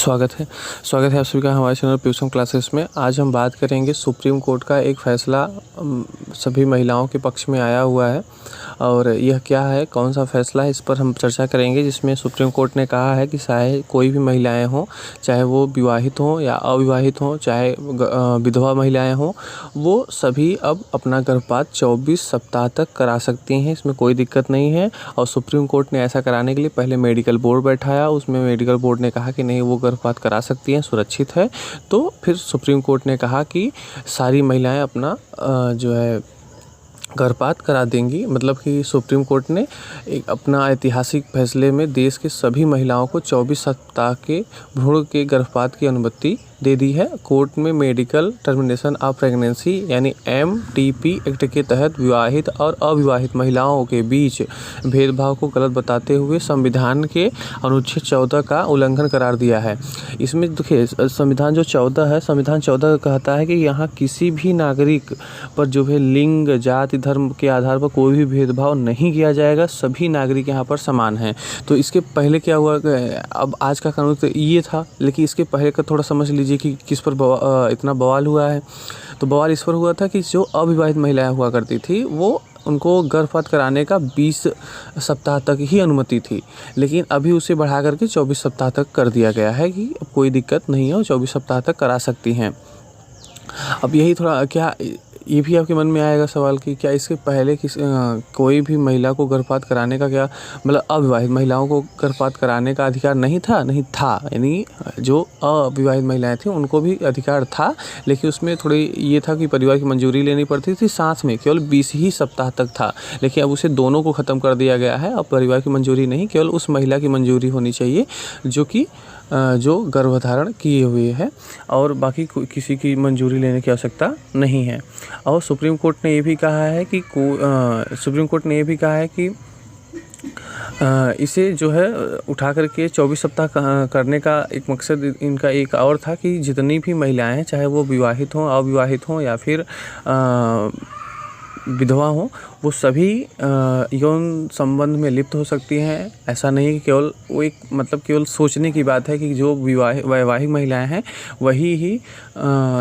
स्वागत है आप सभी का हमारे चैनल प्यूसम क्लासेस में। आज हम बात करेंगे सुप्रीम कोर्ट का एक फ़ैसला सभी महिलाओं के पक्ष में आया हुआ है और यह क्या है, कौन सा फ़ैसला है, इस पर हम चर्चा करेंगे। जिसमें सुप्रीम कोर्ट ने कहा है कि चाहे कोई भी महिलाएं हों, चाहे वो विवाहित हों या अविवाहित हों, चाहे विधवा महिलाएं हों, वो सभी अब अपना गर्भपात 24 सप्ताह तक करा सकती हैं। इसमें कोई दिक्कत नहीं है। और सुप्रीम कोर्ट ने ऐसा कराने के लिए पहले मेडिकल बोर्ड बैठाया, उसमें मेडिकल बोर्ड ने कहा कि नहीं, वो गर्भपात करा सकती हैं, सुरक्षित है। तो फिर सुप्रीम कोर्ट ने कहा कि सारी महिलाएं अपना जो है गर्भपात करा देंगी। मतलब कि सुप्रीम कोर्ट ने एक अपना ऐतिहासिक फैसले में देश के सभी महिलाओं को 24 सप्ताह के भ्रूण के गर्भपात की अनुमति दे दी है। कोर्ट में मेडिकल टर्मिनेशन ऑफ प्रेगनेंसी यानी MTP एक्ट के तहत विवाहित और अविवाहित महिलाओं के बीच भेदभाव को गलत बताते हुए संविधान के अनुच्छेद 14 का उल्लंघन करार दिया है। इसमें देखिए, संविधान जो 14 है, संविधान 14 कहता है कि यहाँ किसी भी नागरिक पर जो है लिंग, जाति, धर्म के आधार पर कोई भी भेदभाव नहीं किया जाएगा। सभी नागरिक यहाँ पर समान हैं। तो इसके पहले क्या हुआ, अब आज का कानून तो ये था, लेकिन इसके पहले का थोड़ा समझ लीजिए कि किस पर इतना बवाल हुआ है। तो बवाल इस पर हुआ था कि जो अविवाहित महिलाएं हुआ करती थी, वो उनको गर्भपात कराने का 20 सप्ताह तक ही अनुमति थी, लेकिन अभी उसे बढ़ा करके 24 सप्ताह तक कर दिया गया है कि अब कोई दिक्कत नहीं है, 24 सप्ताह तक करा सकती हैं। अब यही थोड़ा क्या ये भी आपके मन में आएगा सवाल कि क्या इसके पहले कोई भी महिला को गर्भपात कराने का, क्या मतलब अविवाहित महिलाओं को गर्भपात कराने का अधिकार नहीं था? नहीं था। यानी जो अविवाहित महिलाएं थीं उनको भी अधिकार था, लेकिन उसमें थोड़ी ये था कि परिवार की मंजूरी लेनी पड़ती थी। साथ में केवल 20 ही सप्ताह तक था, लेकिन अब उसे दोनों को ख़त्म कर दिया गया है। अब परिवार की मंजूरी नहीं, केवल उस महिला की मंजूरी होनी चाहिए जो गर्भधारण किए हुए है, और बाकी किसी की मंजूरी लेने की आवश्यकता नहीं है। और सुप्रीम कोर्ट ने ये भी कहा है कि इसे जो है उठा करके 24 सप्ताह करने का एक मकसद इनका एक और था कि जितनी भी महिलाएं हैं, चाहे वो विवाहित हों, अविवाहित हों या फिर विधवा हों, वो सभी यौन संबंध में लिप्त हो सकती हैं। ऐसा नहीं कि केवल वो एक मतलब केवल सोचने की बात है कि जो वैवाहिक महिलाएं हैं वही ही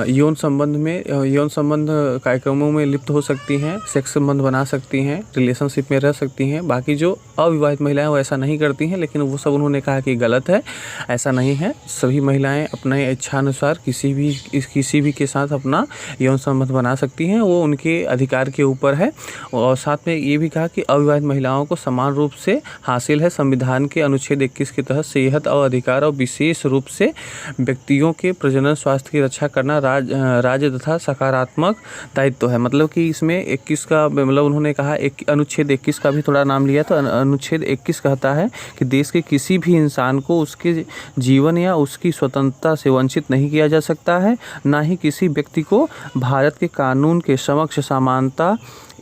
यौन संबंध कार्यक्रमों में लिप्त हो सकती हैं, सेक्स संबंध बना सकती हैं, रिलेशनशिप में रह सकती हैं। बाकी जो अविवाहित महिलाएं वो ऐसा नहीं करती हैं, लेकिन वो सब उन्होंने कहा कि गलत है, ऐसा नहीं है। सभी महिलाएं अपने इच्छानुसार किसी भी के साथ अपना यौन संबंध बना सकती हैं, वो उनके अधिकार के ऊपर है। और साथ में ये भी कहा कि अविवाहित महिलाओं को समान रूप से हासिल है संविधान के अनुच्छेद 21 के तहत सेहत और अधिकार, और विशेष रूप से व्यक्तियों के प्रजनन स्वास्थ्य की रक्षा करना राज्य तथा सकारात्मक दायित्व है। मतलब कि इसमें 21 का मतलब उन्होंने कहा, अनुच्छेद 21 का भी थोड़ा नाम लिया। तो अनुच्छेद 21 कहता है कि देश के किसी भी इंसान को उसके जीवन या उसकी स्वतंत्रता से वंचित नहीं किया जा सकता है, ना ही किसी व्यक्ति को भारत के कानून के समक्ष समानता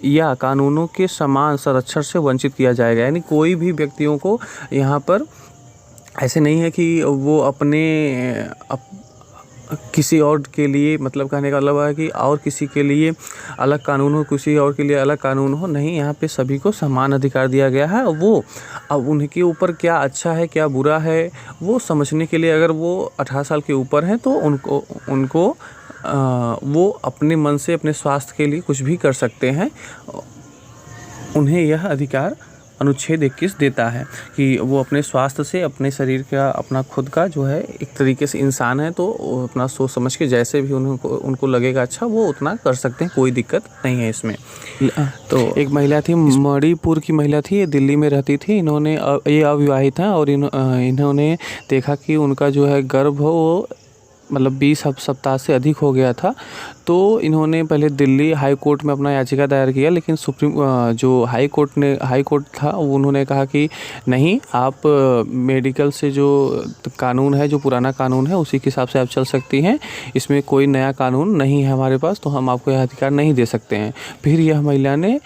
या कानूनों के समान संरक्षण से वंचित किया जाएगा। यानी कोई भी व्यक्तियों को यहाँ पर ऐसे नहीं है कि वो किसी और के लिए, मतलब कहने का मतलब है कि और किसी के लिए अलग कानून हो, किसी और के लिए अलग कानून हो, नहीं, यहाँ पे सभी को समान अधिकार दिया गया है। वो अब उनके ऊपर क्या अच्छा है क्या बुरा है वो समझने के लिए, अगर वो 18 साल के ऊपर हैं तो उनको वो अपने मन से अपने स्वास्थ्य के लिए कुछ भी कर सकते हैं। उन्हें यह अधिकार अनुच्छेद 21 देता है कि वो अपने स्वास्थ्य से, अपने शरीर का, अपना खुद का जो है एक तरीके से इंसान है, तो अपना सोच समझ के जैसे भी उनको लगेगा अच्छा, वो उतना कर सकते हैं, कोई दिक्कत नहीं है इसमें। तो एक महिला थी, मणिपुर की महिला थी, ये दिल्ली में रहती थी। ये अविवाहित हैं और इन्होंने देखा कि उनका जो है गर्भ वो मतलब 20 सप्ताह से अधिक हो गया था। तो इन्होंने पहले दिल्ली हाई कोर्ट में अपना याचिका दायर किया, लेकिन जो हाई कोर्ट था उन्होंने कहा कि नहीं, आप मेडिकल से जो कानून है, जो पुराना कानून है, उसी के हिसाब से आप चल सकती हैं। इसमें कोई नया कानून नहीं है हमारे पास, तो हम आपको यह अधिकार नहीं दे सकते हैं। फिर यह महिला ने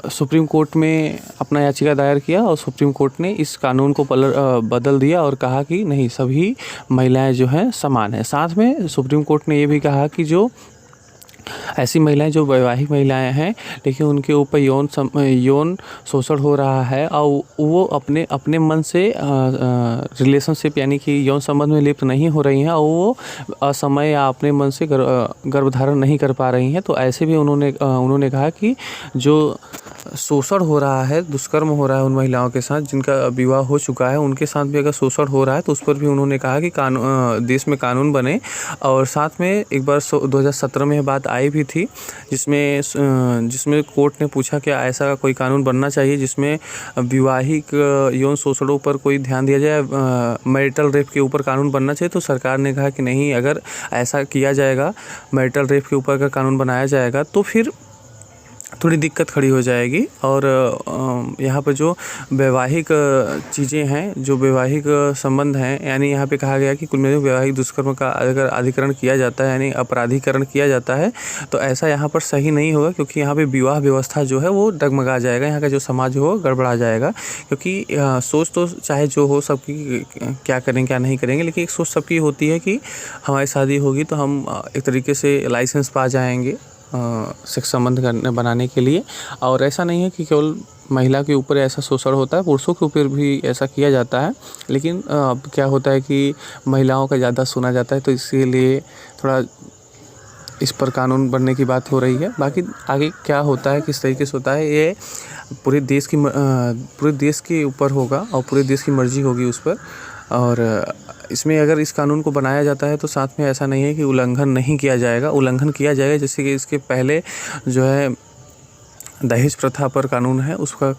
सुप्रीम कोर्ट में अपना याचिका दायर किया और सुप्रीम कोर्ट ने इस कानून को बदल दिया और कहा कि नहीं, सभी महिलाएं जो हैं समान हैं। साथ में सुप्रीम कोर्ट ने ये भी कहा कि जो ऐसी महिलाएं जो वैवाहिक महिलाएं हैं लेकिन उनके ऊपर यौन शोषण हो रहा है और वो अपने अपने मन से रिलेशनशिप यानी कि यौन संबंध में लिप्त नहीं हो रही हैं और वो असमय या अपने मन से गर्भधारण नहीं कर पा रही हैं। तो ऐसे भी उन्होंने कहा कि जो शोषण हो रहा है, दुष्कर्म हो रहा है उन महिलाओं के साथ जिनका विवाह हो चुका है, उनके साथ भी अगर शोषण हो रहा है तो उस पर भी उन्होंने कहा कि देश में कानून बने। और साथ में एक बार 2017 में बात आई भी थी जिसमें कोर्ट ने पूछा कि ऐसा कोई कानून बनना चाहिए जिसमें विवाहिक यौन शोषणों पर कोई ध्यान दिया जाए, मैरिटल रेप के ऊपर कानून बनना चाहिए। तो सरकार ने कहा कि नहीं, अगर ऐसा किया जाएगा, मैरिटल रेप के ऊपर अगर कानून बनाया जाएगा तो फिर थोड़ी दिक्कत खड़ी हो जाएगी। और यहाँ पर जो वैवाहिक चीज़ें हैं, जो वैवाहिक संबंध हैं, यानी यहाँ पे कहा गया कि कुल मिलाकर वैवाहिक दुष्कर्म का अगर अधिकरण किया जाता है यानी अपराधीकरण किया जाता है तो ऐसा यहाँ पर सही नहीं होगा, क्योंकि यहाँ पे विवाह व्यवस्था जो है वो डगमगा जाएगा, यहाँ का जो समाज हो गड़बड़ा जाएगा। क्योंकि सोच तो चाहे जो हो सबकी, क्या करें क्या नहीं करेंगे, लेकिन एक सोच सबकी होती है कि हमारी शादी होगी तो हम एक तरीके से लाइसेंस पा जाएंगे सेक्स संबंध बनाने के लिए। और ऐसा नहीं है कि केवल महिला के ऊपर ऐसा शोषण होता है, पुरुषों के ऊपर भी ऐसा किया जाता है। लेकिन अब क्या होता है कि महिलाओं का ज़्यादा सुना जाता है, तो इसीलिए थोड़ा इस पर कानून बनने की बात हो रही है। बाकी आगे क्या होता है, किस तरीके से होता है, ये पूरे देश के ऊपर होगा और पूरे देश की मर्जी होगी उस पर। और इसमें अगर इस कानून को बनाया जाता है तो साथ में ऐसा नहीं है कि उल्लंघन नहीं किया जाएगा, उल्लंघन किया जाएगा। जैसे कि इसके पहले जो है दहेज प्रथा पर कानून है, उसका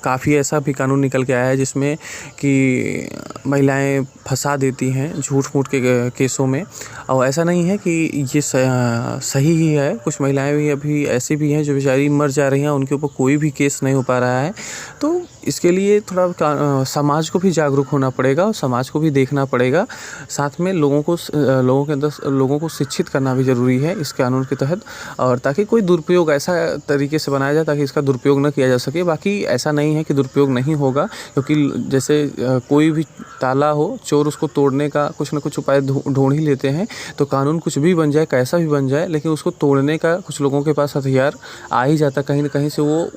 काफ़ी ऐसा भी कानून निकल के आया है जिसमें कि महिलाएं फंसा देती हैं झूठ मूठ के केसों में। और ऐसा नहीं है कि ये सही ही है, कुछ महिलाएं भी अभी ऐसी भी हैं जो बेचारी मर जा रही हैं, उनके ऊपर कोई भी केस नहीं हो पा रहा है। तो इसके लिए थोड़ा समाज को भी जागरूक होना पड़ेगा और समाज को भी देखना पड़ेगा। साथ में लोगों के अंदर लोगों को शिक्षित करना भी ज़रूरी है इस कानून के तहत, और ताकि कोई दुरुपयोग ऐसा तरीके से बनाया जाए ताकि इसका दुरुपयोग न किया जा सके। बाकी ऐसा नहीं है कि दुरुपयोग नहीं होगा, क्योंकि जैसे कोई भी ताला हो, चोर उसको तोड़ने का कुछ न कुछ उपाय ढूंढ ही लेते हैं। तो कानून कुछ भी बन जाए, कैसा भी बन जाए, लेकिन उसको तोड़ने का कुछ लोगों के पास हथियार आ ही जाता, कहीं न कहीं से वो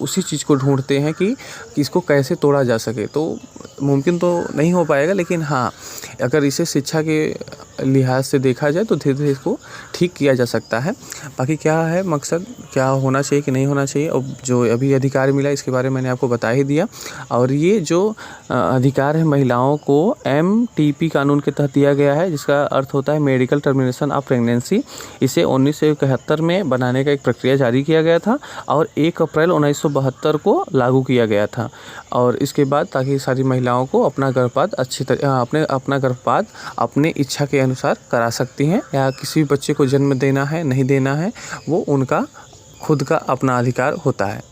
उसी चीज़ को ढूंढते हैं कि इसको कैसे तोड़ा जा सके। तो मुमकिन तो नहीं हो पाएगा, लेकिन हाँ, अगर इसे शिक्षा के लिहाज से देखा जाए तो धीरे धीरे इसको ठीक किया जा सकता है। बाकी क्या है मकसद, क्या होना चाहिए कि नहीं होना चाहिए, और जो अभी अधिकार मिला इसके बारे में मैंने आपको बता ही दिया। और ये जो अधिकार है महिलाओं को MTP कानून के तहत दिया गया है, जिसका अर्थ होता है मेडिकल टर्मिनेशन ऑफ प्रेगनेंसी। इसे 1971 में बनाने का एक प्रक्रिया जारी किया गया था और 1 अप्रैल 1972 को लागू किया गया था। और इसके बाद ताकि सारी महिलाओं को अपना गर्भपात अपना गर्भपात अपने इच्छा के अनुसार करा सकती हैं, या किसी भी बच्चे को जन्म देना है नहीं देना है वो उनका खुद का अपना अधिकार होता है।